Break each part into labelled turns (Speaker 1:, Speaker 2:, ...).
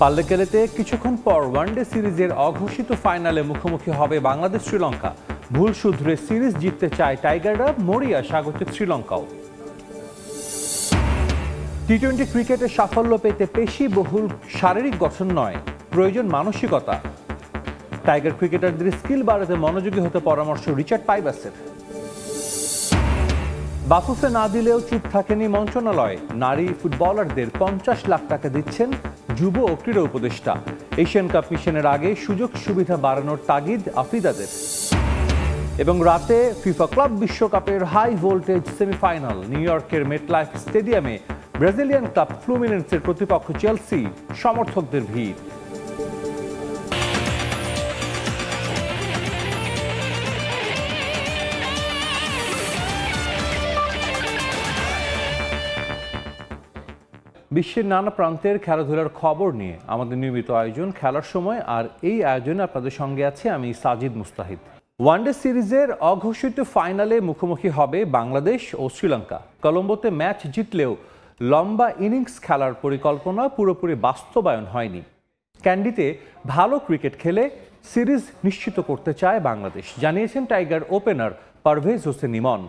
Speaker 1: পাল্লেকেলেতে কিছুক্ষণ পর ওয়ানডে সিরিজের অঘোষিত ফাইনালে মুখোমুখি হবে বাংলাদেশ শ্রীলঙ্কা। ভুল শুধরে সিরিজ জিততে চায় টাইগাররা, মরিয়া স্বাগতিক শ্রীলঙ্কাও। টি-20 ক্রিকেটে সাফল্য পেতে পেশি বহুল শারীরিক গঠন নয়, প্রয়োজন মানসিকতা। টাইগার ক্রিকেটারদের স্কিল বাড়াতে মনোযোগী হতে পরামর্শ রিচার্ড পাইবাসের। বাফুফে না দিলেও চুপ থাকেনি মন্ত্রণালয়। নারী ফুটবলারদের 50 লাখ টাকা দিচ্ছেন যুব ও ক্রীড়া উপদেষ্টা। এশিয়ান কাপ মিশনের আগে সুযোগ সুবিধা বাড়ানোর তাগিদ আফ্রিদাদের। এবং রাতে ফিফা ক্লাব বিশ্বকাপের হাই ভোল্টেজ সেমিফাইনাল। নিউ ইয়র্কের মেটলাইফ স্টেডিয়ামে ব্রাজিলিয়ান ক্লাব ফ্লুমিনেন্সের প্রতিপক্ষ চেলসি, সমর্থকদের ভিড়। বিশ্বের নানা প্রান্তের খেলাধুলার খবর নিয়ে আমাদের নিয়মিত আয়োজন খেলার সময়, আর এই আয়োজনে আপনাদের সঙ্গে আছে আমি সাজিদ মুস্তাহিদ। ওয়ানডে সিরিজের অঘোষিত ফাইনালে মুখোমুখি হবে বাংলাদেশ ও শ্রীলঙ্কা। কলম্বোতে ম্যাচ জিতলেও লম্বা ইনিংস খেলার পরিকল্পনা পুরোপুরি বাস্তবায়ন হয়নি। ক্যান্ডিতে ভালো ক্রিকেট খেলে সিরিজ নিশ্চিত করতে চায় বাংলাদেশ, জানিয়েছেন টাইগার ওপেনার পারভেজ হোসেন ইমন।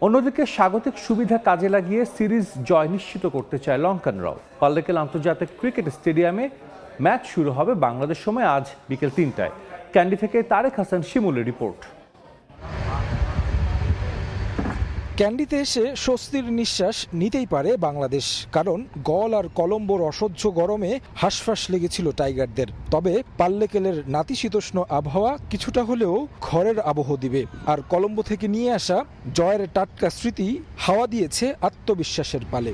Speaker 1: অন্যদিকে স্বাগতিক সুবিধা কাজে লাগিয়ে সিরিজ জয় নিশ্চিত করতে চায় লঙ্কানরাও। পাল্লেকেল আন্তর্জাতিক ক্রিকেট স্টেডিয়ামে ম্যাচ শুরু হবে বাংলাদেশ সময় আজ বিকেল 3টায়। ক্যান্ডি থেকে তারেক হাসান শিমুলের রিপোর্ট।
Speaker 2: ক্যান্ডিতে এসে স্বস্তির নিঃশ্বাস নিতেই পারে বাংলাদেশ, কারণ গল আর কলম্বোর অসহ্য গরমে হাঁসফাঁস লেগেছিল টাইগারদের। তবে পাল্লেকেলের নাতিশীতোষ্ণ আবহাওয়া কিছুটা হলেও ঘরের আবহ দিবে, আর কলম্বো থেকে নিয়ে আসা জয়ের টাটকা স্মৃতি হাওয়া দিয়েছে আত্মবিশ্বাসের পালে।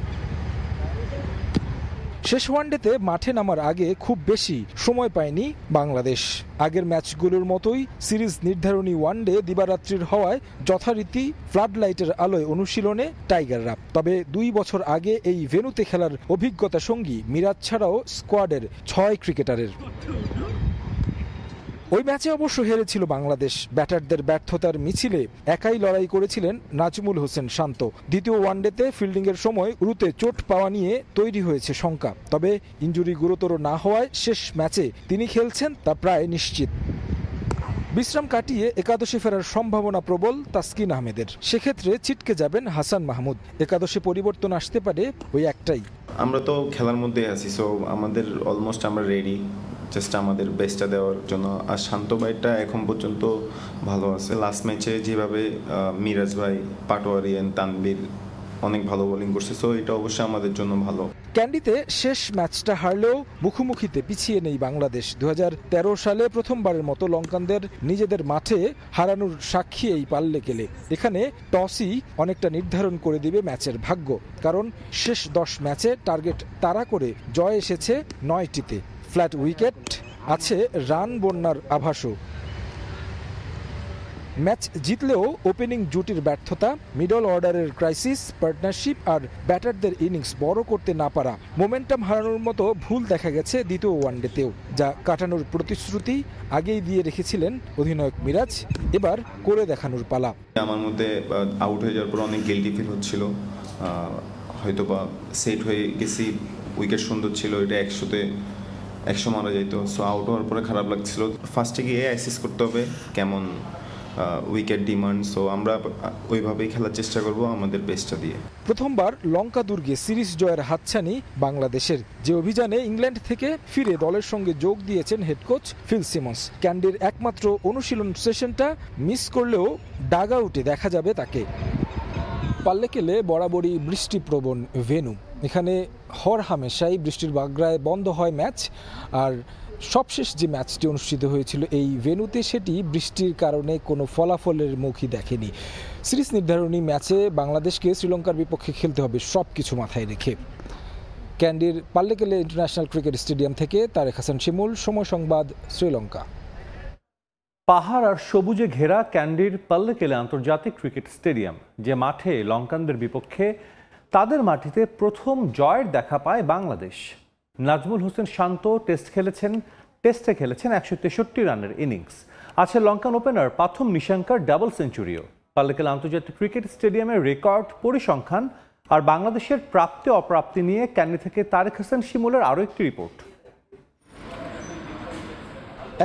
Speaker 2: শেষ ওয়ানডেতে মাঠে নামার আগে খুব বেশি সময় পায়নি বাংলাদেশ। আগের ম্যাচগুলোর মতোই সিরিজ নির্ধারণী ওয়ানডে দিবারাত্রির হওয়ায় যথারীতি ফ্লাড লাইটের আলোয় অনুশীলনে টাইগাররা। তবে 2 বছর আগে এই ভেন্যুতে খেলার অভিজ্ঞতা সঙ্গী মিরাজ ছাড়াও স্কোয়াডের 6 ক্রিকেটারের। ওই ম্যাচে অবশ্য হেরেছিল বাংলাদেশ। ব্যাটারদের ব্যর্থতার মিছিলে একাই লড়াই করেছিলেন নাজমুল হোসেন শান্ত। দ্বিতীয় ওয়ানডেতে ফিল্ডিংয়ের সময় উরুতে চোট পাওয়া নিয়ে তৈরি হয়েছে শঙ্কা। তবে ইনজুরি গুরুতর না হওয়ায় শেষ ম্যাচে তিনি খেলছেন তা প্রায় নিশ্চিত। বিশ্রাম কাটিয়ে একাদশে ফেরার সম্ভাবনা প্রবল তাসকিন আহমেদের। সেক্ষেত্রে ছিটকে যাবেন হাসান মাহমুদ। একাদশে পরিবর্তন আসতে পারে ওই একটাই।
Speaker 3: আমরা তো খেলার মধ্যে আছি, সো আমাদের অলমোস্ট আমরা রেডি জাস্ট আমাদের বেস্টটা দেওয়ার জন্য। আর শান্ত ভাইটা এখন পর্যন্ত ভালো আছে। লাস্ট ম্যাচে যেভাবে মিরাজ ভাই, পাটোয়ারি এন্ড তানবীর অনেক ভালো বোলিং করছে, সো এটা অবশ্যই আমাদের জন্য ভালো।
Speaker 2: ক্যান্ডিতে শেষ ম্যাচটা হারলেও মুখোমুখিতে পিছিয়ে নেই বাংলাদেশ। 2013 সালে প্রথমবারের মতো লঙ্কানদের নিজেদের মাঠে হারানোর সাক্ষী এই পাল্লেকেলে। এখানে টসই অনেকটা নির্ধারণ করে দিবে ম্যাচের ভাগ্য, কারণ শেষ 10 ম্যাচে টার্গেট তাড়া করে জয় এসেছে 9টিতে। ফ্ল্যাট উইকেট আছে, রান বন্যার আভাসও। ম্যাচ জিতলেও ওপেনিং জুটির ব্যর্থতা, মিডল অর্ডারের ক্রাইসিস, পার্টনারশিপ আর ব্যাটারদের ইনিংস বড় করতে না পারা, মোমেন্টাম হারানোর মতো ভুল দেখা গেছে দ্বিতীয় ওয়ানডেতেও। যা কাটানোর প্রতিশ্রুতি আগেই দিয়ে রেখেছিলেন অধিনায়ক মিরাজ, এবার করে দেখানোর পালা।
Speaker 3: আমার মধ্যে আউট হয়ে যাওয়ার পর অনেক গিল্টি ফিল হচ্ছিল, হয়তো বা সেট হয়ে গেছি, উইকেট সুন্দর ছিল, এটা 100 মারা যেত। সো আউট হওয়ার পরে খারাপ লাগছিল। ফার্স্টে গিয়ে অ্যাসেস করতে হবে কেমন উইকেট ডিমান্ড, সো আমরা ওইভাবেই খেলার চেষ্টা করব আমাদের বেস্টটা দিয়ে।
Speaker 2: প্রথমবার লঙ্কা দুর্গে সিরিজ জয়ের হাতছানি বাংলাদেশের, যে অভিযানে ইংল্যান্ড থেকে ফিরে দলের সঙ্গে যোগ দিয়েছেন হেড কোচ ফিল সিমন্স। ক্যান্ডির একমাত্র অনুশীলন সেশনটা মিস করলেও ডাগ আউটে দেখা যাবে তাকে। পাল্লেকেলে বরাবরই বৃষ্টিপ্রবণ ভেন্যু। এখানে হরহামেশাই বৃষ্টির বাগড়ায় বন্ধ হয় ম্যাচ, আর সবশেষ যে ম্যাচটি অনুষ্ঠিত হয়েছিল এই ভেন্যুতে, সেটি বৃষ্টির কারণে কোনো ফলাফলের মুখই দেখেনি। সিরিজ নির্ধারণী ম্যাচে বাংলাদেশকে শ্রীলঙ্কার বিপক্ষে খেলতে হবে সব কিছু মাথায় রেখে। ক্যান্ডির পাল্লেকেলে ইন্টারন্যাশনাল ক্রিকেট স্টেডিয়াম থেকে তারেক হাসান শিমুল, সময় সংবাদ, শ্রীলঙ্কা।
Speaker 1: পাহাড় আর সবুজে ঘেরা ক্যান্ডির পাল্লেকেলে আন্তর্জাতিক ক্রিকেট স্টেডিয়াম, যে মাঠে লঙ্কানদের বিপক্ষে তাদের মাটিতে প্রথম জয়ের দেখা পায় বাংলাদেশ। নাজমুল হোসেন শান্ত টেস্টে খেলেছেন 163 রানের ইনিংস। আছে লঙ্কান ওপেনার পাথম নিশাঙ্কার ডাবল সেঞ্চুরিও। পাল্লেকেল আন্তর্জাতিক ক্রিকেট স্টেডিয়ামের রেকর্ড পরিসংখ্যান আর বাংলাদেশের প্রাপ্তি অপ্রাপ্তি নিয়ে ক্যান্ডি থেকে তারেক হাসান শিমুলের আরও একটি রিপোর্ট।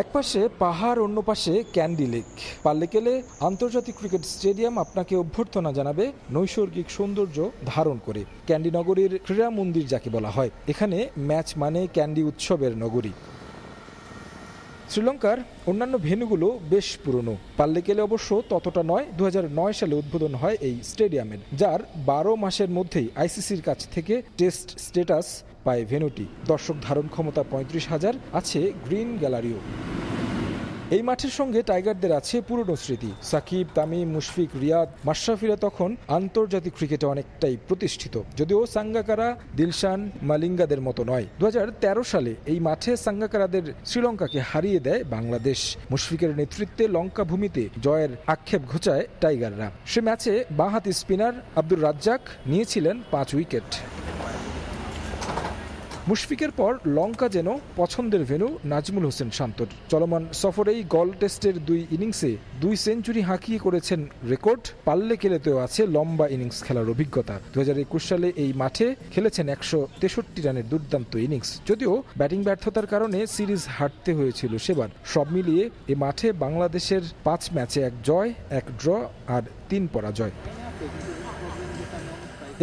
Speaker 2: একপাশে পাহাড়, অন্য পাশে ক্যান্ডি লেক। পাল্লেকেলে আন্তর্জাতিক ক্রিকেট স্টেডিয়াম আপনাকে অভ্যর্থনা জানাবে নৈসর্গিক সৌন্দর্য ধারণ করে। ক্যান্ডি নগরীর ক্রীড়া মন্দির যাকে বলা হয়, এখানে ম্যাচ মানে ক্যান্ডি উৎসবের নগরী। শ্রীলঙ্কার অন্যান্য ভেন্যুগুলো বেশ পুরনো, পাল্লেকেলে অবশ্য ততটা নয়। 2009 সালে উদ্বোধন হয় এই স্টেডিয়ামের, যার 12 মাসের মধ্যেই আইসিসির কাছ থেকে টেস্ট স্ট্যাটাস পায় ভেন্যুটি। দর্শক ধারণ ক্ষমতা 35,000, আছে গ্রিন গ্যালারিও। এই মাঠের সঙ্গে টাইগারদের আছে পুরনো স্মৃতি। সাকিব, তামিম, মুশফিক, রিয়াদ, মাশরাফিরা তখন আন্তর্জাতিক ক্রিকেটে অনেকটাই প্রতিষ্ঠিত, যদিও সাঙ্গাকারা, দিলশান, মালিঙ্গাদের মতো নয়। 2013 সালে এই মাঠে সাঙ্গাকারাদের শ্রীলঙ্কাকে হারিয়ে দেয় বাংলাদেশ। মুশফিকের নেতৃত্বে লঙ্কা ভূমিতে জয়ের আক্ষেপ ঘোচায় টাইগাররা। সে ম্যাচে বাঁহাতি স্পিনার আব্দুর রাজ্জাক নিয়েছিলেন 5 উইকেট। মুশফিকের পর লঙ্কা যেন পছন্দের ভেন্যু নাজমুল হোসেন শান্তর। চলমান সফরেই গল টেস্টের 2 ইনিংসে 2 সেঞ্চুরি হাঁকিয়ে করেছেন রেকর্ড। পাল্লেকেলেতেও আছে লম্বা ইনিংস খেলার অভিজ্ঞতা। 2021 সালে এই মাঠে খেলেছেন 163 রানের দুর্দান্ত ইনিংস। যদিও ব্যাটিং ব্যর্থতার কারণে সিরিজ হারতে হয়েছিল সেবার। সব মিলিয়ে এ মাঠে বাংলাদেশের 5 ম্যাচে 1 জয়, 1 ড্র আর 3 পরাজয়।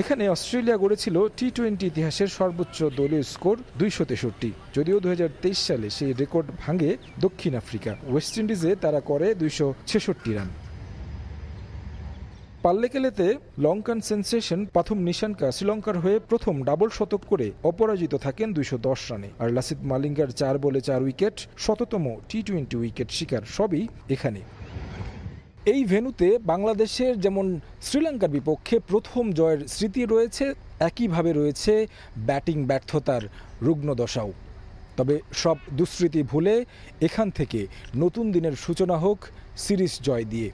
Speaker 2: এখানে অস্ট্রেলিয়া গড়েছিল টি-20 ইতিহাসের সর্বোচ্চ দলীয় স্কোর 263। যদিও 2023 সালে সেই রেকর্ড ভাঙে দক্ষিণ আফ্রিকা। ওয়েস্ট ইন্ডিজে তারা করে 266 রান। পাল্লেকেলেতে লঙ্কান সেন্সেশন প্রথম নিশানকা শ্রীলঙ্কার হয়ে প্রথম ডাবল শতক করে অপরাজিত থাকেন 210 রানে। আর লাসিথ মালিঙ্গার 4 বলে 4 উইকেট, শততম টি-20 উইকেট শিকার, সবই এখানে। এই ভেন্যুতে বাংলাদেশের যেমন শ্রীলঙ্কার বিপক্ষে প্রথম জয়ের স্মৃতি রয়েছে, একইভাবে রয়েছে ব্যাটিং ব্যর্থতার রুগ্ন দশাও। তবে সব দুঃস্মৃতি ভুলে এখান থেকে নতুন দিনের সূচনা হোক সিরিজ জয় দিয়ে।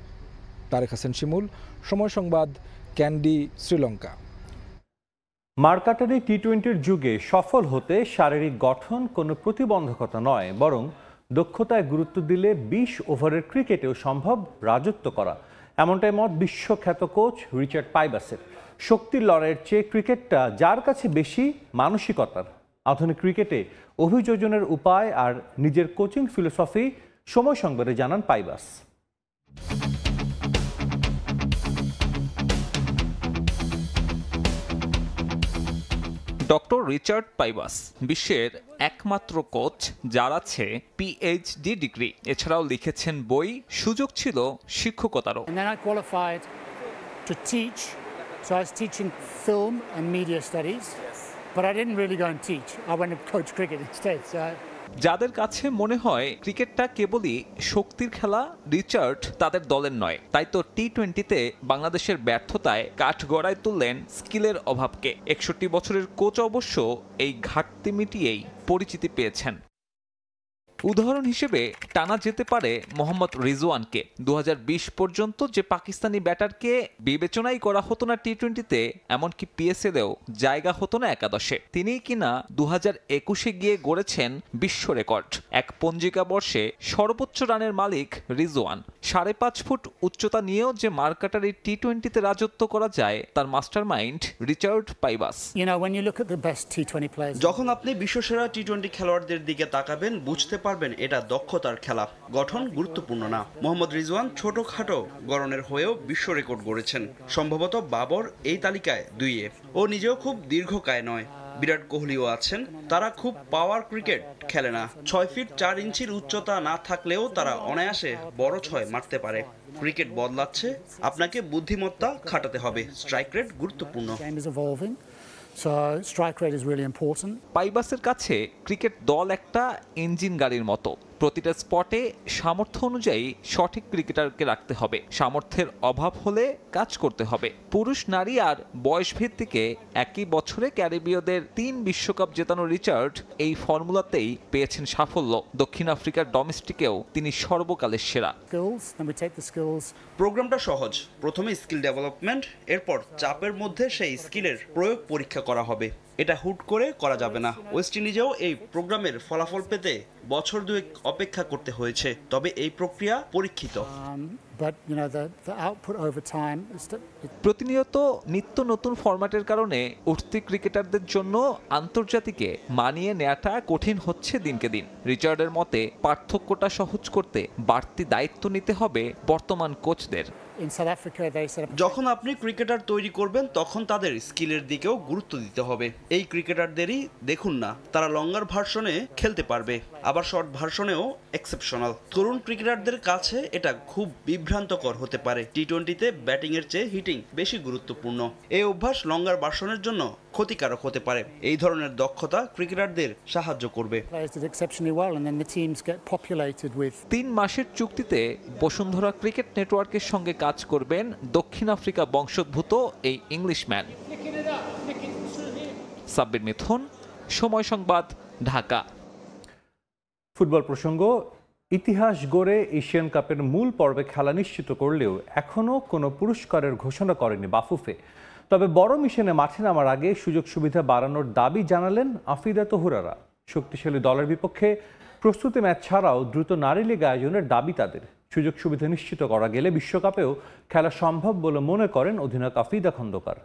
Speaker 2: তারেক হাসান শিমুল, সময় সংবাদ, ক্যান্ডি, শ্রীলঙ্কা।
Speaker 1: মার্কাটারি টি-20-র যুগে সফল হতে শারীরিক গঠন কোনো প্রতিবন্ধকতা নয়, বরং দক্ষতায় গুরুত্ব দিলে 20 ওভারের ক্রিকেটেও সম্ভব রাজত্ব করা। এমনটাই মত বিশ্বখ্যাত কোচ রিচার্ড পাইবাসের। শক্তির লড়াইয়ের চেয়ে ক্রিকেটটা যার কাছে বেশি মানসিকতার। আধুনিক ক্রিকেটে অভিযোজনের উপায় আর নিজের কোচিং ফিলোসফি সময় সংবাদে জানান পাইবাস।
Speaker 4: ডক্টর রিচার্ড পাইবাস বিশ্বের একমাত্র কোচ যার আছে পিএইচডি ডিগ্রি। এছাড়াও লিখেছেন বই, সুযোগ ছিল শিক্ষকতারও।
Speaker 5: And then I qualified to teach, so I was teaching film and media studies, but I didn't really go and teach. I went and coach cricket instead. So
Speaker 4: যাদের কাছে মনে হয় ক্রিকেটটা কেবলই শক্তির খেলা, রিচার্ড তাদের দলের নয়। তাই তো টি-20-তে বাংলাদেশের ব্যর্থতায় কাঠগড়ায় তুললেন স্কিলের অভাবকে। 61 বছরের কোচ অবশ্য এই ঘাটতি মিটিয়েই পরিচিতি পেয়েছেন। উদাহরণ হিসেবে টানা যেতে পারে মোহাম্মদ রিজওয়ানকে। 2020 পর্যন্ত যে পাকিস্তানি ব্যাটারকে বিবেচনাই করা হতো না টি-20-তে, এমনকি পিএসএলেও জায়গা হতো না একাদশে, তিনিই কিনা 2021-এ গিয়ে গড়েছেন বিশ্ব রেকর্ড। এক পঞ্জিকা বর্ষে সর্বোচ্চ রানের মালিক রিজওয়ান। 5.5 ফুট উচ্চতা নিয়েও যে মার্কাটারি টি-20-তে রাজত্ব করা যায়, তার mastermind Richard Pybus.
Speaker 5: when you look at the best T20 players,
Speaker 6: যখন আপনি বিশ্বসেরা টি-20 খেলোয়াড়দের দিকে তাকাবেন, বুঝতে পারবেন এটা দক্ষতার খেলা, গঠন গুরুত্বপূর্ণ না। মোহাম্মদ রিজওয়ান ছোটখাটো গড়নের হয়েও বিশ্ব রেকর্ড গড়েছেন। সম্ভবত বাবর এই তালিকায় 2-এ। ও নিজেও খুব দীর্ঘকায় নয়। বিরাট কোহলিও আছেন। তারা খুব পাওয়ার ক্রিকেট খেলে না। 6 ফিট 4 ইঞ্চির উচ্চতা না থাকলেও তারা অনায়াসে বড় 6 মারতে পারে। ক্রিকেট বদলাচ্ছে, আপনাকে বুদ্ধিমত্তা খাটাতে হবে। স্ট্রাইক রেট গুরুত্বপূর্ণ।
Speaker 5: So strike rate is really important.
Speaker 4: পাইবাসের কাছে ক্রিকেট দল একটা ইঞ্জিন গাড়ির মতো। প্রতিটা স্পটে সামর্থ্য অনুযায়ী সঠিক ক্রিকেটারকে রাখতে হবে। সামর্থ্যের অভাব হলে কাজ করতে হবে। পুরুষ, নারী আর বয়স ভিত্তিকে একই বছরে ক্যারিবীয়দের 3 বিশ্বকাপ জেতানো রিচার্ড এই ফর্মুলাতেই পেয়েছেন সাফল্য। দক্ষিণ আফ্রিকার ডোমেস্টিকেও তিনি সর্বকালের সেরা।
Speaker 6: প্রোগ্রামটা সহজ। প্রথমে স্কিল ডেভেলপমেন্ট, এরপর চাপের মধ্যে সেই স্কিলের প্রয়োগ পরীক্ষা করা হবে। এটা হুট করে করা যাবে না। ওয়েস্ট ইন্ডিজেও এই প্রোগ্রামের ফলাফল পেতে বছর 2 অপেক্ষা করতে হয়েছে। তবে এই প্রক্রিয়া পরীক্ষিত।
Speaker 5: But the output over time is
Speaker 4: প্রতিনিয়ত নিত্য নতুন ফরম্যাটের কারণে উঠতি ক্রিকেটারদের জন্য আন্তর্জাতিকে মানিয়ে নেওয়াটা কঠিন হচ্ছে দিনকে দিন। রিচার্ডের মতে পার্থক্যটা সহজ করতে বাড়তি দায়িত্ব নিতে হবে বর্তমান কোচদের।
Speaker 5: in South Africa they set up
Speaker 6: যখন আপনি ক্রিকেটার তৈরি করবেন তখন তাদের স্কিলের দিকেও গুরুত্ব দিতে হবে। এই ক্রিকেটারদেরই দেখুন না, তারা লঙ্গার ভার্সনে খেলতে পারবে, আবার শর্ট ভার্সনেও এক্সেপশনাল। তরুণ ক্রিকেটারদের কাছে এটা খুব বিভ্রান্তকর হতে পারে। টি-20তে ব্যাটিংয়ের চেয়ে হিটিং বেশি গুরুত্বপূর্ণ। এই অভ্যাস লঙ্গার ভার্সনের জন্য ক্ষতিকারক হতে পারে। এই ধরনের দক্ষতা ক্রিকেটারদের সাহায্য করবে।
Speaker 5: players did exceptionally well and then the teams get populated with
Speaker 4: 3 মাসের চুক্তিতে বসুন্ধরা ক্রিকেট নেটওয়ার্কের সঙ্গে কাজ করবেন দক্ষিণ আফ্রিকা বংশোদ্ভূত এই ইংলিশম্যান। সাব্বির মিথুন, সময় সংবাদ, ঢাকা।
Speaker 1: ফুটবল প্রসঙ্গ, ইতিহাস গড়ে এশিয়ান কাপের মূল পর্বে খেলা নিশ্চিত করলেও এখনও কোনো পুরস্কারের ঘোষণা করেনি বাফুফে। তবে বড় মিশনে মাঠে নামার আগে সুযোগ সুবিধা বাড়ানোর দাবি জানালেন আফিদা তোহরারা। শক্তিশালী দলের বিপক্ষে প্রস্তুতি ম্যাচ ছাড়াও দ্রুত নারী লীগ আয়োজনের দাবি তাদের। সুযোগ সুবিধা নিশ্চিত করা গেলে বিশ্বকাপেও খেলা সম্ভব বলে মনে করেন অধিনায়ক আফিদা খন্দকার।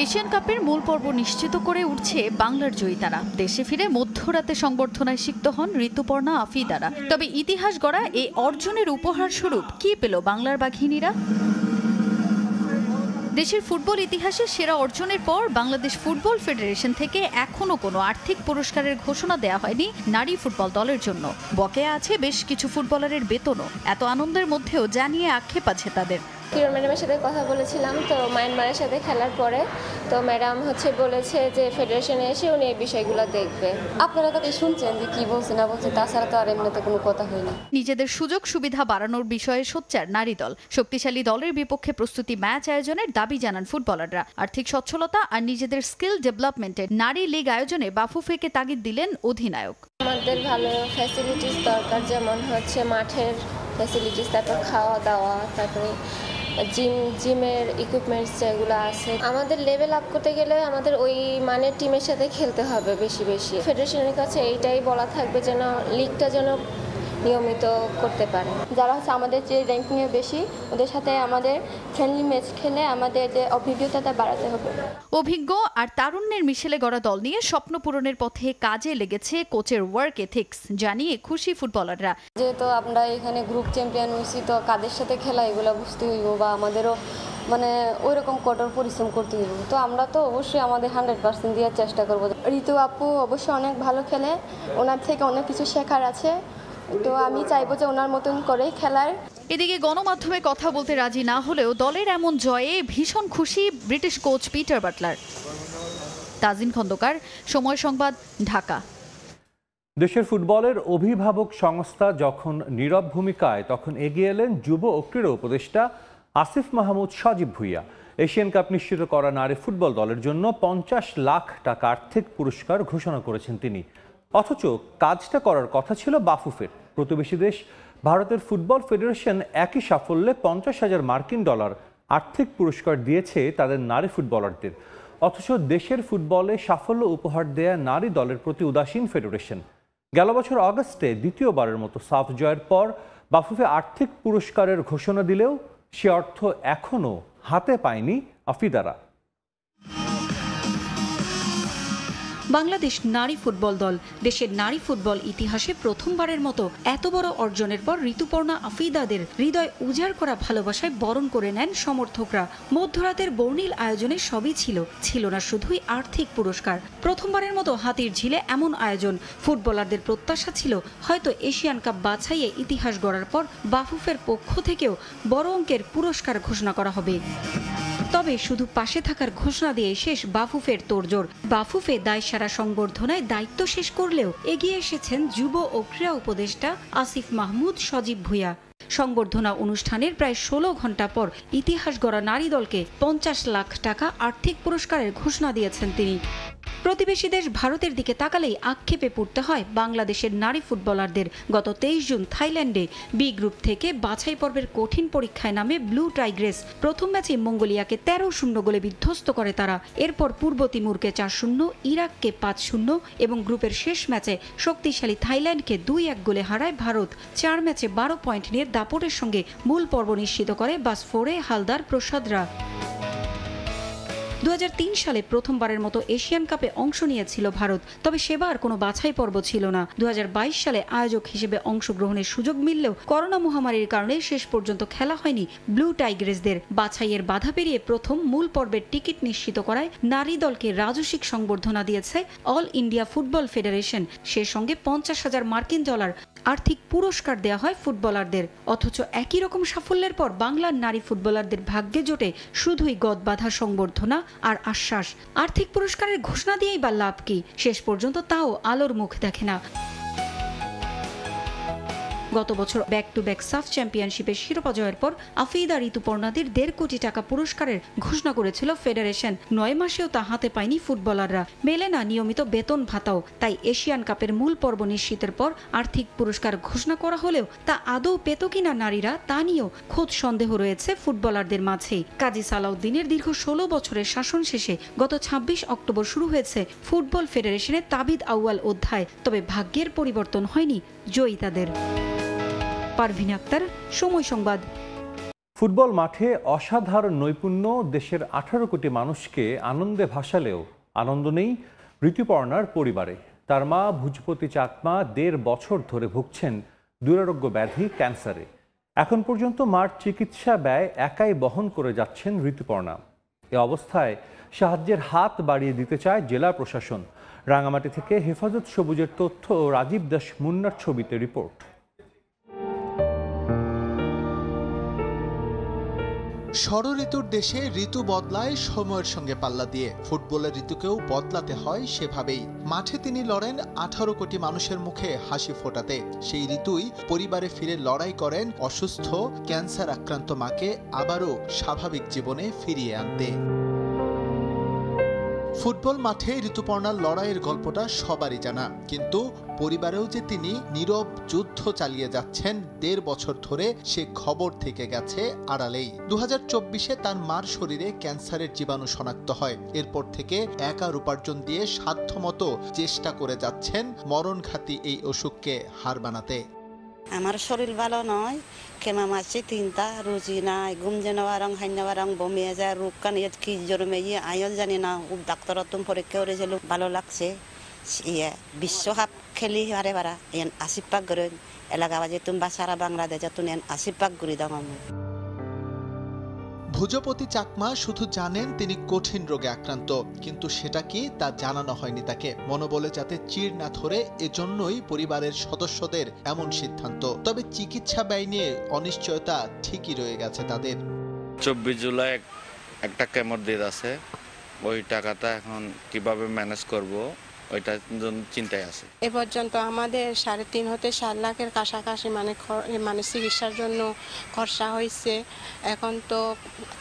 Speaker 7: এশিয়ান কাপের মূল পর্ব নিশ্চিত করে উঠছে বাংলার জয়িতারা। দেশে ফিরে মধ্যরাতে সংবর্ধনায় সিক্ত হন ঋতুপর্ণা আফিদারা। তবে ইতিহাস গড়া এই অর্জনের উপহার স্বরূপ কি পেল বাংলার বাঘিনীরা? দেশের ফুটবল ইতিহাসে সেরা অর্জনের পর বাংলাদেশ ফুটবল ফেডারেশন থেকে এখনো কোনো আর্থিক পুরস্কারের ঘোষণা দেওয়া হয়নি নারী ফুটবল দলের জন্য। বকেয়া আছে বেশ কিছু ফুটবলারের বেতনও। এত আনন্দের মধ্যেও জানিয়ে আক্ষেপ আছে তাদের।
Speaker 8: কিরণ ম্যাডামের সাথে কথা বলেছিলাম তো মায়ানমারের সাথে খেলার পরে, তো ম্যাডাম বলেছে যে ফেডারেশনে এসে উনি এই বিষয়গুলো দেখবে। আপনারা তো শুনছেন যে কি বলছে না বলছে, তাছাড়া তো আর এমনিতে কোনো কথা হয়নি।
Speaker 7: নিজেদের সুযোগ সুবিধা বাড়ানোর বিষয়ে সোচ্চার নারী দল। শক্তিশালী দলের বিপক্ষে প্রস্তুতি ম্যাচ আয়োজনের দাবি জানান ফুটবলাররা। আর্থিক সচ্ছলতা আর নিজেদের স্কিল ডেভেলপমেন্টে নারী লীগ আয়োজনে বাফুফেকে তাগিদ দিলেন অধিনায়ক।
Speaker 8: আমাদের ভালো ফ্যাসিলিটিস দরকার, যেমন মাঠের ফ্যাসিলিটিস, তারপর খাওয়া দাওয়া, তারপরে জিমের ইকুইপমেন্টস যেগুলো আছে। আমাদের লেভেল আপ করতে গেলে আমাদের ওই মানের টিমের সাথে খেলতে হবে বেশি বেশি। ফেডারেশনের কাছে এইটাই বলা থাকবে যেন লিগটা যেন নিয়মিত করতে পারে। যারা আমাদের যে র্যাঙ্কিংয়ে বেশি, ওদের সাথে আমাদের ফ্রেন্ডলি ম্যাচ খেলে আমাদের যে অভিজ্ঞতাটা বাড়াতে হবে।
Speaker 7: অভিজ্ঞ আর তারুণ্যের মিশেলে গড়া দল নিয়ে স্বপ্ন পূরণের পথে কাজে লেগেছে কোচের ওয়ার্ক এথিক্স, জানিয়ে খুশি ফুটবলাররা।
Speaker 8: যেহেতু আমরা এখানে গ্রুপ চ্যাম্পিয়ন হয়েছি, তো কাদের সাথে খেলা এগুলো বুঝতে হইব বা আমাদেরও ওই রকম কঠোর পরিশ্রম করতে হইব। তো আমরা তো অবশ্যই আমাদের 100% দেওয়ার চেষ্টা করবো। ঋতু আপু অবশ্যই অনেক ভালো খেলে, ওনার থেকে অনেক কিছু শেখার আছে, তো আমি চাইবো যে ওনার মতন করে খেলার।
Speaker 7: এদিকে গণমাধ্যমে কথা বলতে রাজি না হলেও দলের এমন জয়ে ভীষণ খুশি British coach Peter Butler. Tajin Khandakar, Somoy Sangbad, Dhaka.
Speaker 1: দেশের ফুটবলের অভিভাবক সংস্থা যখন নীরব ভূমিকায়, তখন এগিয়ে এলেন যুব ও ক্রীড়া উপদেষ্টা আসিফ মাহমুদ সজীব ভুঁইয়া। এশিয়ান কাপ নিশ্চিত করা নারী ফুটবল দলের জন্য 50 লাখ টাকা আর্থিক পুরস্কার ঘোষণা করেছেন তিনি। অথচ কাজটা করার কথা ছিল বাফুফের। প্রতিবেশী দেশ ভারতের ফুটবল ফেডারেশন একই সাফল্যে 50,000 মার্কিন ডলার আর্থিক পুরস্কার দিয়েছে তাদের নারী ফুটবলারদের। অথচ দেশের ফুটবলে সাফল্য উপহার দেয়া নারী দলের প্রতি উদাসীন ফেডারেশন। গেল বছর অগাস্টে দ্বিতীয়বারের মতো সাফ জয়ের পর বাফুফে আর্থিক পুরস্কারের ঘোষণা দিলেও সে অর্থ এখনও হাতে পায়নি আফিদারা।
Speaker 9: বাংলাদেশ নারী ফুটবল দল দেশের নারী ফুটবল ইতিহাসে প্রথমবারের মতো এত বড় অর্জনের পর ঋতুপর্ণা আফিদাদের হৃদয় উজাড় করা ভালোবাসায় বরণ করে নেন সমর্থকরা। মধ্যরাতের বর্ণিল আয়োজনে সবই ছিল না শুধুই আর্থিক পুরস্কার। প্রথমবারের মতো হাতির ঝিলে এমন আয়োজন। ফুটবলারদের প্রত্যাশা ছিল হয়তো এশিয়ান কাপ বাছাইয়ে ইতিহাস গড়ার পর বাফুফের পক্ষ থেকেও বড় অঙ্কের পুরস্কার ঘোষণা করা হবে। তবে শুধু পাশে থাকার ঘোষণা দিয়ে শেষ বাফুফের তোড়জোড়। বাফুফে দায়সারা সংবর্ধনায় দায়িত্ব শেষ করলেও এগিয়ে এসেছেন যুব ও ক্রীড়া উপদেষ্টা আসিফ মাহমুদ সজীব ভুঁইয়া। সংবর্ধনা অনুষ্ঠানের প্রায় 16 ঘন্টা পর ইতিহাস গড়া নারী দলকে 50 লাখ টাকা আর্থিক পুরস্কারের ঘোষণা দিয়েছেন তিনি। প্রতিবেশী দেশ ভারতের দিকে তাকালেই আক্ষেপে পড়তে হয় বাংলাদেশের নারী ফুটবলারদের। গত 23 জুন থাইল্যান্ডে বি গ্রুপ থেকে বাছাই পর্বের কঠিন পরীক্ষায় নামে ব্লু টাইগ্রেস। প্রথম ম্যাচে মঙ্গোলিয়াকে 13-0 গোলে বিধ্বস্ত করে তারা। এরপর পূর্ব তিমুরকে 4-0, ইরাককে 5-0 এবং গ্রুপের শেষ ম্যাচে শক্তিশালী থাইল্যান্ডকে 2-1 গোলে হারায় ভারত। 4 ম্যাচে 12 পয়েন্ট নিয়ে দাপটের সঙ্গে মূল পর্ব নিশ্চিত করে বাসফোরে হালদার প্রসাদরা। 2003 সালে প্রথমবারের মতো এশিয়ান কাপে অংশ নিয়েছিল ভারত, তবে সেবার কোনো বাছাই পর্ব ছিল না। 2022 সালে আয়োজক হিসেবে অংশগ্রহণের সুযোগ মিললেও করোনা মহামারীর কারণে শেষ পর্যন্ত খেলা হয়নি ব্লু টাইগ্রেসদের। বাছাইয়ের বাধা পেরিয়ে প্রথম মূল পর্বের টিকিট নিশ্চিত করায় নারী দলকে রাজস্বিক সংবর্ধনা দিয়েছে অল ইন্ডিয়া ফুটবল ফেডারেশন। সে সঙ্গে $50,000 মার্কিন আর্থিক পুরস্কার দেওয়া হয় ফুটবলারদের। অথচ একই রকম সাফল্যের পর বাংলার নারী ফুটবলারদের ভাগ্যে জোটে শুধুই গদবাঁধা সংবর্ধনা আর আশ্বাস। আর্থিক পুরস্কারের ঘোষণা দিয়েই বা লাভ কি? শেষ পর্যন্ত তাও আলোর মুখ দেখে না। গত বছর ব্যাক টু ব্যাক সাফ চ্যাম্পিয়নশিপের শিরোপা জয়ের পর আফিদা ঋতুপর্ণাদের 1.5 কোটি টাকা পুরস্কারের ঘোষণা করেছিল ফেডারেশন। 9 মাসেও তা হাতে পায়নি ফুটবলাররা, মেলে না নিয়মিত বেতন ভাতাও। তাই এশিয়ান কাপের মূল পর্ব নিশ্চিতের পর আর্থিক পুরস্কার ঘোষণা করা হলেও তা আদৌ পেত কিনা নারীরা, তা নিয়েও খোদ সন্দেহ রয়েছে ফুটবলারদের মাঝেই। কাজী সালাউদ্দিনের দীর্ঘ 16 বছরের শাসন শেষে গত 26 অক্টোবর শুরু হয়েছে ফুটবল ফেডারেশনের তাবিদ আউয়াল অধ্যায়। তবে ভাগ্যের পরিবর্তন হয়নি জয়িতাদের। পারভিন আক্তার, সময় সংবাদ।
Speaker 1: ফুটবল মাঠে অসাধারণ নৈপুণ্য দেশের 18 কোটি মানুষকে আনন্দে ভাসালেও আনন্দ নেই ঋতুপর্ণার পরিবারে। তার মা ভুজপতি চাকমা 1.5 বছর ধরে ভুগছেন দুরারোগ্য ব্যাধি ক্যান্সারে। এখন পর্যন্ত মার চিকিৎসা ব্যয় একাই বহন করে যাচ্ছেন ঋতুপর্ণা। এ অবস্থায় সাহায্যের হাত বাড়িয়ে দিতে চায় জেলা প্রশাসন। রাঙামাটি থেকে হেফাজত সবুজের তথ্য, রাজীব দাস মুন্নার ছবিতে রিপোর্ট।
Speaker 10: ষড়ঋতুর দেশে ঋতু বদলায় সময়ের সঙ্গে পাল্লা দিয়ে। ফুটবলের ঋতুকেও বদলাতে হয় সেভাবেই। মাঠে তিনি লড়েন 18 কোটি মানুষের মুখে হাসি ফোটাতে। সেই ঋতুই পরিবারে ফিরে লড়াই করেন অসুস্থ ক্যান্সার আক্রান্ত মাকে আবারও স্বাভাবিক জীবনে ফিরিয়ে আনতে। ফুটবল মাঠে ঋতুপর্ণার লড়াইয়ের গল্পটা সবারই জানা, কিন্তু পরিবারেও যে তিনি নীরব যুদ্ধ চালিয়ে যাচ্ছেন 1.5 বছর ধরে, সে খবর থেকে গেছে আড়ালেই। 2024-এ তার মার শরীরে ক্যান্সারের জীবাণু শনাক্ত হয়। এরপর থেকে একার উপার্জন দিয়ে সাধ্যমতো চেষ্টা করে যাচ্ছেন মরণঘাতী এই অসুখকে হার বানাতে।
Speaker 11: আমার শরীর ভালো নয়, কেমা মাছি 3টা, রুচি নাই, ঘুম যেন বারং হাইনা বারং বমিয়ে যায়, রোগ কানিয়ে কি জন্মে আয়ল জানি না। ডাক্তার তুমি পরীক্ষা করেছিল, ভালো লাগছে। বিশ্বকাপ খেলি হারে বারা এন 80 পাক করে এলাকা বাজে তুমি বা সারা বাংলাদেশে তুমি 80 পাক ঘুরি দাও।
Speaker 10: ভুজপতি চাকমা শুধু জানেন তিনি কঠিন রোগে আক্রান্ত, কিন্তু সেটা কি তা জানানো হয়নি তাকে। মনোবলে যাতে চিড় না ধরে, এজন্যই পরিবারের সদস্যদের এমন সিদ্ধান্ত। তবে চিকিৎসা ব্যয় নিয়ে অনিশ্চয়তা ঠিকই রয়ে গেছে তাদের।
Speaker 12: 24 জুলাই একটা কেমোর ডেট আছে, ওই টাকাটা এখন কিভাবে ম্যানেজ করব ওইটা চিন্তায় আছে।
Speaker 13: এ পর্যন্ত আমাদের 3.5 থেকে 4 লাখের কাছাকাছি মানে চিকিৎসার জন্য খরচা হয়েছে। এখন তো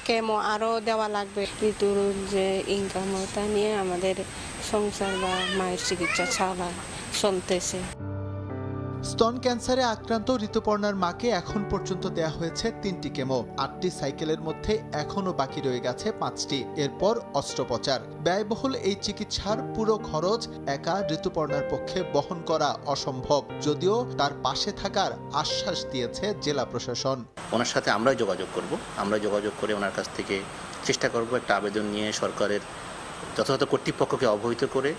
Speaker 13: কেমো আরও দেওয়া লাগবে। ঋতুর যে ইনকাম ওটা নিয়ে আমাদের সংসার বা মায়ের চিকিৎসা চলতেছে।
Speaker 10: স্তন ক্যান্সারে আক্রান্ত ঋতুপর্ণার মাকে এখন পর্যন্ত দেয়া হয়েছে 3টি কেমো। 8টি সাইকেলের মধ্যে এখনো বাকি রয়ে গেছে 5টি। এরপর অস্ত্রোপচার। ব্যয়বহুল এই চিকিৎসার পুরো খরচ একা ঋতুপর্ণার পক্ষে বহন করা অসম্ভব, যদিও তার পাশে থাকার আশ্বাস দিয়েছে জেলা প্রশাসন।
Speaker 14: ওনার সাথে আমরাই যোগাযোগ করব, আমরা যোগাযোগ করে ওনার কাছ থেকে চেষ্টা করব একটা আবেদন নিয়ে সরকারের যথাযথ কর্তৃপক্ষকে অবহিত করে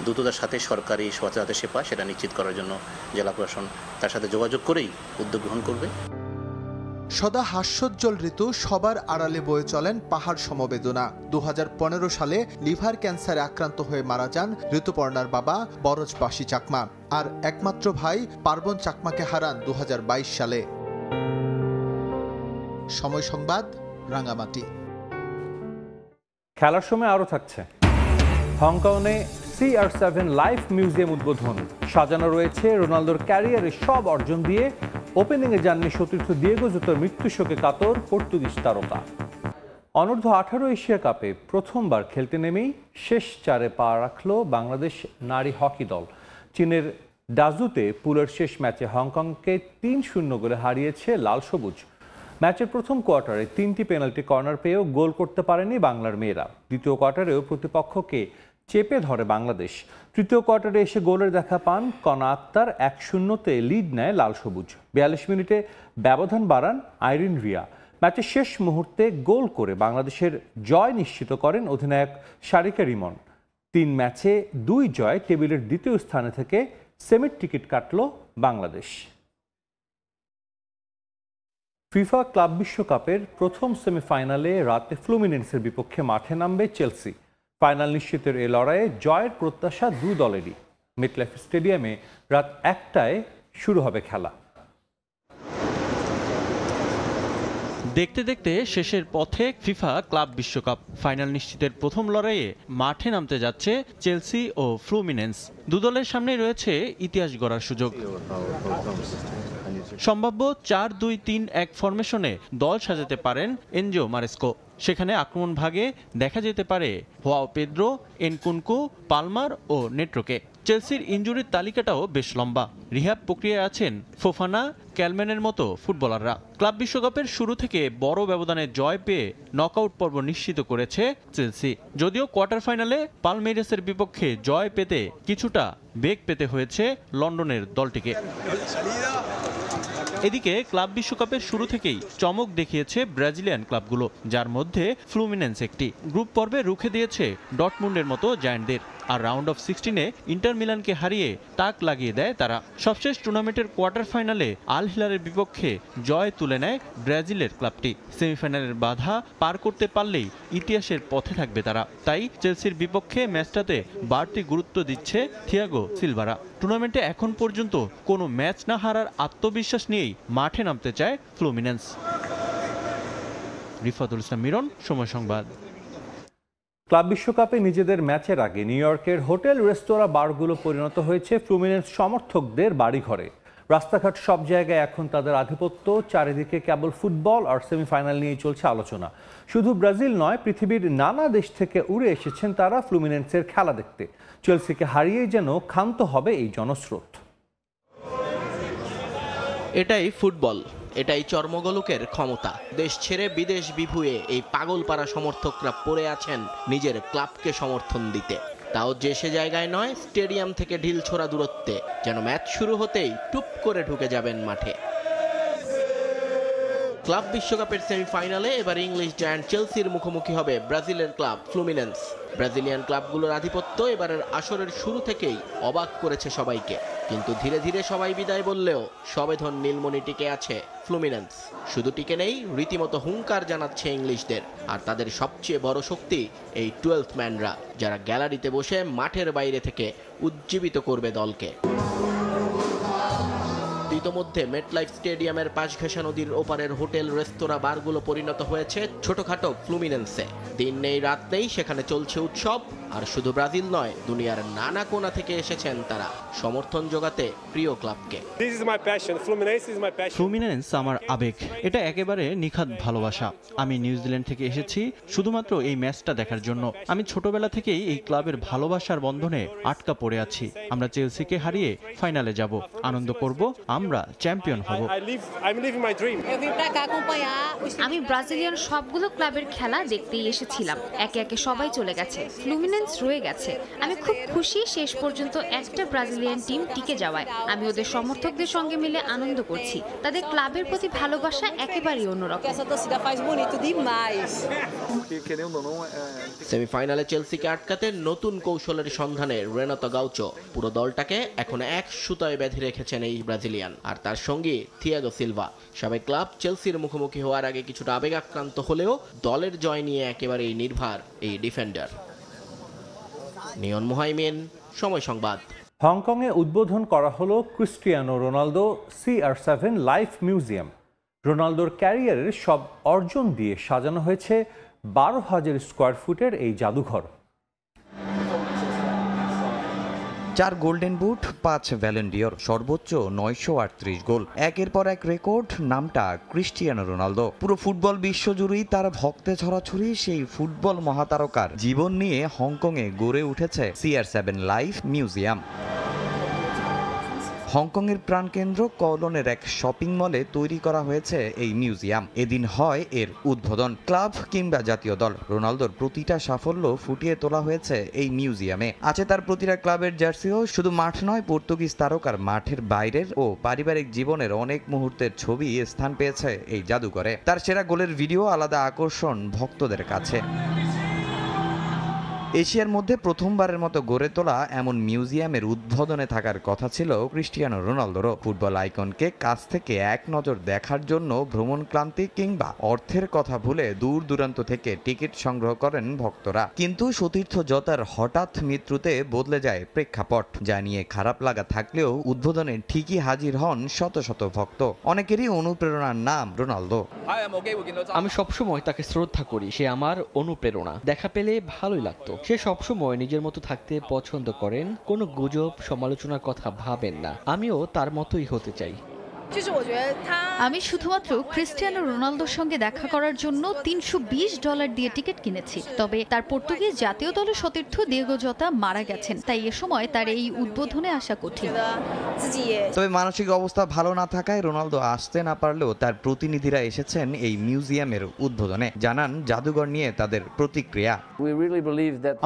Speaker 14: দ্রুততার সাথে সরকারি সহায়তা সেবা সেটা নিশ্চিত করার জন্য জেলা প্রশাসন তার সাথে যোগাযোগ করেই উদ্যোগ গ্রহণ করবে।
Speaker 10: সদা হাস্যোজ্জ্বল ঋতু সবার আড়ালে বয়ে চলেন পাহাড় সমবেদনা। 2015 সালে লিভার ক্যান্সারে আক্রান্ত হয়ে মারা যান ঋতুপর্ণার বাবা বরজবাসী চাকমা, আর একমাত্র ভাই পার্বণ চাকমাকে হারান 2022 সালে। সময় সংবাদ, রাঙামাটি।
Speaker 1: খেলার সময় আরও থাকছে। হংকংয়ে CR7 লাইফ মিউজিয়াম উদ্বোধন। সাজানো রয়েছে রোনালদোর ক্যারিয়ারের সব অর্জন দিয়ে। ওপেনিংয়ে যাননি সতীর্থ দিয়েগো জোতার মৃত্যু শোকে কাতর পর্তুগিজ তারকা। অনূর্ধ্ব-18 এশিয়া কাপে প্রথমবার খেলতে নেমেই শেষ চারে পা রাখল বাংলাদেশ নারী হকি দল। চীনের ডাজুতে পুলের শেষ ম্যাচে হংকংকে 3-0 গোলে হারিয়েছে লাল সবুজ। ম্যাচের প্রথম কোয়ার্টারে 3টি পেনাল্টি কর্নার পেয়েও গোল করতে পারেনি বাংলার মেয়েরা। দ্বিতীয় কোয়ার্টারেও প্রতিপক্ষকে চেপে ধরে বাংলাদেশ। তৃতীয় কোয়ার্টারে এসে গোলের দেখা পান কনা আক্তার। 1-0-তে লিড নেয় লাল সবুজ। 42 মিনিটে ব্যবধান বাড়ান আইরিন রিয়া। ম্যাচের শেষ মুহূর্তে গোল করে বাংলাদেশের জয় নিশ্চিত করেন অধিনায়ক সারিকা রিমন। 3 ম্যাচে 2 জয় টেবিলের দ্বিতীয় স্থানে থেকে সেমির টিকিট কাটল বাংলাদেশ। ফিফা ক্লাব বিশ্বকাপের প্রথম সেমিফাইনালে রাতে ফ্লুমিনেন্সের বিপক্ষে মাঠে নামবে চেলসি। ফাইনাল নিশ্চিতের এ লড়াইয়ে জয়ের প্রত্যাশা দুই দলেরই। মেটলাইফ স্টেডিয়ামে রাত 1টায় শুরু হবে খেলা।
Speaker 15: দেখতে দেখতে শেষের পথে ফিফা ক্লাব বিশ্বকাপ ফাইনাল নিশ্চিতের প্রথম লড়াইয়ে মাঠে নামতে যাচ্ছে চেলসি ও ফ্লুমিনেন্স। দু দলের সামনেই রয়েছে ইতিহাস গড়ার সুযোগ। সম্ভাব্য 4-2-3-1 ফরমেশনে দল সাজাতে পারেন এনজো মারেস্কো। সেখানে আক্রমণ ভাগে দেখা যেতে পারে হোয়াও পেদ্রো, এনকুনকু, পালমার ও নেট্রোকে। চেলসির ইনজুরির তালিকাটাও বেশ লম্বা। রিহ্যাব প্রক্রিয়ায় আছেন ফোফানা, ক্যালম্যানের মতো ফুটবলাররা। ক্লাব বিশ্বকাপের শুরু থেকে বড় ব্যবধানে জয় পেয়ে নকআউট পর্ব নিশ্চিত করেছে চেলসি। যদিও কোয়ার্টার ফাইনালে পালমেইরাসের বিপক্ষে জয় পেতে কিছুটা বেগ পেতে হয়েছে লন্ডনের দলটিকে। এদিকে ক্লাব বিশ্বকাপের শুরু থেকেই চমক দেখিয়েছে ব্রাজিলিয়ান ক্লাবগুলো, যার মধ্যে ফ্লুমিনেন্স একটি। গ্রুপ পর্বে রুখে দিয়েছে ডর্টমুন্ডের মতো জায়ান্টদের, আর রাউন্ড অফ 16-এ ইন্টার মিলানকে হারিয়ে তাক লাগিয়ে দেয় তারা। সবশেষ টুর্নামেন্টের কোয়ার্টার ফাইনালে আল হিলালের বিপক্ষে জয় তুলে নেয় ব্রাজিলের ক্লাবটি। সেমিফাইনালের বাধা পার করতে পারলেই ইতিহাসের পথে থাকবে তারা। তাই চেলসির বিপক্ষে ম্যাচটাতে বাড়তি গুরুত্ব দিচ্ছে থিয়াগো সিলভারা। টুর্নামেন্টে এখন পর্যন্ত কোনো ম্যাচ না হারার আত্মবিশ্বাস নিয়েই মাঠে নামতে চায় ফ্লুমিনেন্স। রিফাতুল ইসলাম মিরন, সময় সংবাদ।
Speaker 1: ক্লাব বিশ্বকাপে নিজেদের ম্যাচের আগে নিউ ইয়র্কের হোটেল, রেস্তোরাঁ, বারগুলো পরিণত হয়েছে ফ্লুমিনেন্স সমর্থকদের বাড়িঘরে। রাস্তাঘাট সব জায়গায় এখন তাদের আধিপত্য। চারিদিকে কেবল ফুটবল আর সেমিফাইনাল নিয়েই চলছে আলোচনা। শুধু ব্রাজিল নয়, পৃথিবীর নানা দেশ থেকে উড়ে এসেছেন তারা ফ্লুমিনেন্সের খেলা দেখতে। চেলসিকে হারিয়েই যেন ক্ষান্ত হবে এই জনস্রোত।
Speaker 16: এটাই ফুটবল, এটাই চর্মগোলকের ক্ষমতা। দেশ ছেড়ে বিদেশ বিভুঁয়ে এই পাগলপাড়া সমর্থকরা পড়ে আছেন নিজের ক্লাবকে সমর্থন দিতে। তাও যে সে জায়গায় নয়, স্টেডিয়াম থেকে ঢিল ছোড়া দূরত্বে, যেন ম্যাচ শুরু হতেই টুপ করে ঢুকে যাবেন মাঠে। ক্লাব বিশ্বকাপের সেমিফাইনালে এবার ইংলিশ জায়ান্ট চেলসির মুখোমুখি হবে ব্রাজিলের ক্লাব ফ্লুমিনেন্স। ব্রাজিলিয়ান ক্লাবগুলোর আধিপত্য এবারের আসরের শুরু থেকেই অবাক করেছে সবাইকে। কিন্তু ধীরে ধীরে সবাই বিদায় বললেও সবেধন নীলমণি টিকে আছে ফ্লুমিনেন্স। শুধু টিকে নেই, রীতিমতো হুঙ্কার জানাচ্ছে ইংলিশদের। আর তাদের সবচেয়ে বড় শক্তি এই 12th ম্যানরা, যারা গ্যালারিতে বসে মাঠের বাইরে থেকে উজ্জীবিত করবে দলকে। ইতোমধ্যে মেটলাইফ স্টেডিয়ামের পাশ ঘেঁষা নদীর ওপারের হোটেল, রেস্তোরাঁ, বারগুলো পরিণত হয়েছে ছোটখাটো ফ্লুমিনেন্সে। দিন নেই রাত নেই, সেখানে চলছে উৎসব। আর শুধু ব্রাজিল নয়, দুনিয়ার নানা কোণা থেকে এসেছেন তারা সমর্থন জোগাতে প্রিয় ক্লাবকে।
Speaker 15: ফ্লুমিনেন্স আমার আবেগ, এটা একেবারে নিখাদ ভালোবাসা। আমি নিউজিল্যান্ড থেকে এসেছি শুধুমাত্র এই ম্যাচটা দেখার জন্য। আমি ছোটবেলা থেকেই এই ক্লাবের ভালোবাসার বন্ধনে আটকা পড়ে আছি। আমরা চেলসিকে হারিয়ে ফাইনালে যাব, আনন্দ করব, আমরা চ্যাম্পিয়ন হব।
Speaker 17: আমি ব্রাজিলিয়ান সবগুলো ক্লাবের খেলা দেখতেই এসেছিলাম। একে একে সবাই চলে গেছে, ফ্লুমিনেন্স রয়ে গেছে। আমি খুব খুশি শেষ পর্যন্ত একটা ব্রাজিলিয়ান টিম টিকে যাওয়ায়। আমি ওদের সমর্থকদের সঙ্গে মিলে আনন্দ করছি। তাদের ক্লাবের প্রতি ভালোবাসা একেবারেই অন্যরকম।
Speaker 16: সেমিফাইনালে চেলসিকে আটকাতে নতুন কৌশলের সন্ধানে রেনাতো গাউচো পুরো দলটাকে এখন এক সুতায় বেঁধে রেখেছেন এই ব্রাজিলিয়ান আর তার সঙ্গী থিয়াগো সিলভা। সবাই ক্লাব চেলসির মুখোমুখি হওয়ার আগে কিছুটা আবেগাক্রান্ত হলেও দলের জয় নিয়ে একেবারেই নির্ভর এই ডিফেন্ডার। নিয়ন মুহাইমিন, সময় সংবাদ।
Speaker 1: হংকংয়ে উদ্বোধন করা হলো Cristiano Ronaldo CR7 life museum. রোনালদোর ক্যারিয়ারের সব অর্জন দিয়ে সাজানো হয়েছে 12,000 স্কোয়ার ফুটের এই জাদুঘর।
Speaker 18: 4 গোল্ডেন বুট, 5 ব্যালন ডিওর, সর্বোচ্চ 938 গোল। একের পর এক রেকর্ড, নামটা ক্রিস্টিয়ানো রোনালদো। পুরো ফুটবল বিশ্বজুড়েই তার ভক্তে ছড়াছড়ি সেই ফুটবল মহাতারকার জীবন নিয়ে হংকংয়ে গড়ে উঠেছে CR7 লাইফ মিউজিয়াম। হংকংয়ের প্রাণকেন্দ্র কলোনের এক শপিং মলে তৈরি করা হয়েছে এই মিউজিয়াম। এদিন হয় এর উদ্বোধন। ক্লাব কিংবা জাতীয় দল, রোনালদোর প্রতিটা সাফল্য ফুটিয়ে তোলা হয়েছে এই মিউজিয়ামে। আছে তার প্রতিটা ক্লাবের জার্সিও। শুধু মাঠ নয়, পর্তুগিজ তারকার মাঠের বাইরের ও পারিবারিক জীবনের অনেক মুহূর্তের ছবি স্থান পেয়েছে এই জাদুঘরে। তার সেরা গোলের ভিডিও আলাদা আকর্ষণ ভক্তদের কাছে। এশিয়ার মধ্যে প্রথমবারের মতো গড়ে তোলা এমন মিউজিয়ামের উদ্বোধনে থাকার কথা ছিল ক্রিস্টিয়ানো রোনালদোরও। ফুটবল আইকনকে কাছ থেকে এক নজর দেখার জন্য ভ্রমণ ক্লান্তি কিংবা অর্থের কথা ভুলে দূর দূরান্ত থেকে টিকিট সংগ্রহ করেন ভক্তরা। কিন্তু সতীর্থ জতার হঠাৎ মৃত্যুতে বদলে যায় প্রেক্ষাপট, যা নিয়ে খারাপ লাগা থাকলেও উদ্বোধনে ঠিকই হাজির হন শত শত ভক্ত। অনেকেরই অনুপ্রেরণার নাম রোনালদো।
Speaker 19: আমি সবসময় তাকে শ্রদ্ধা করি, সে আমার অনুপ্রেরণা। দেখা পেলে ভালোই লাগতো। সে সবসময় নিজের মতো থাকতে পছন্দ করেন, কোনো গুজব সমালোচনার কথা ভাবেন না। আমিও তার মতোই হতে চাই।
Speaker 7: আমি শুধুমাত্র ক্রিস্টিয়ানো রোনালদোর সঙ্গে দেখা করার জন্য $320 দিয়ে টিকিট কিনেছি। তবে তার পর্তুগিজ জাতীয় দলের সতীর্থ দিয়েগো জতা মারা গেছেন, তাই এ সময় তার এই উদ্বোধনে আসা কঠিন।
Speaker 18: তবে মানসিক অবস্থা ভালো না থাকায় রোনালদো আসতে না পারলেও তার প্রতিনিধিরা এসেছেন এই মিউজিয়ামের উদ্বোধনে। জানান জাদুঘর নিয়ে তাদের প্রতিক্রিয়া।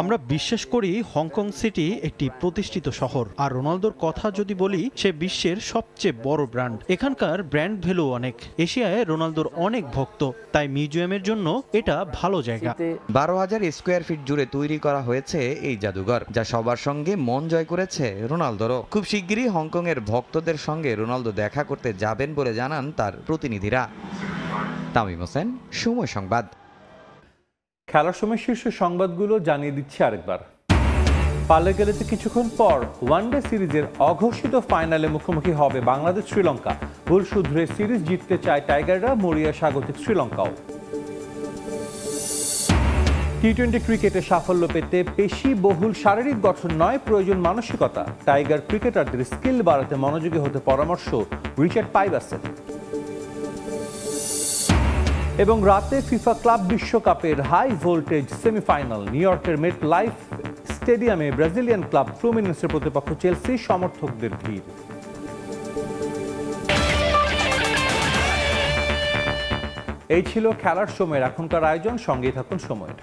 Speaker 15: আমরা বিশ্বাস করি হংকং সিটি একটি প্রতিষ্ঠিত শহর, আর রোনালদোর কথা যদি বলি, সে বিশ্বের সবচেয়ে বড় ব্র্যান্ড। এখানকার ব্র্যান্ড ভ্যালু অনেক। এশিয়ায় রোনালদোর অনেক ভক্ত, তাই মিউজিয়ামের জন্য এটা ভালো জায়গা।
Speaker 18: 12,000 স্কোয়ার ফিট জুড়ে তৈরি করা হয়েছে এই জাদুঘর, যা সবার সঙ্গে মন জয় করেছে রোনালদোরও। খুব শিগগিরই হংকং এর ভক্তদের সঙ্গে রোনালদো দেখা করতে যাবেন বলে জানান তার প্রতিনিধিরা। তামিম হোসেন, সময় সংবাদ।
Speaker 1: খেলার সময় শীর্ষ সংবাদগুলো জানিয়ে দিচ্ছি আরেকবার। পালে গেলেতে কিছুক্ষণ পর ওয়ানডে সিরিজের অঘোষিত ফাইনালে মুখোমুখি হবে বাংলাদেশ শ্রীলঙ্কা। ভুল শুধরে সিরিজ জিততে চায় টাইগাররা, মরিয়া স্বাগতিক শ্রীলঙ্কাও। টি-20 ক্রিকেটে সাফল্য পেতে পেশি বহুল শারীরিক গঠন নয়, প্রয়োজন মানসিকতা। টাইগার ক্রিকেটারদের স্কিল বাড়াতে মনোযোগী হতে পরামর্শ রিচার্ড পাইবাসের। এবং রাতে ফিফা ক্লাব বিশ্বকাপের হাই ভোল্টেজ সেমিফাইনাল। নিউ ইয়র্কের মেট লাইফ স্টেডিয়ামে ব্রাজিলিয়ান ক্লাব ফ্লুমিনেন্সের প্রতিপক্ষ চেলসি, সমর্থকদের ভিড়। এই ছিল খেলার সময়ের এখনকার আয়োজন। সঙ্গেই থাকুন সময়ের।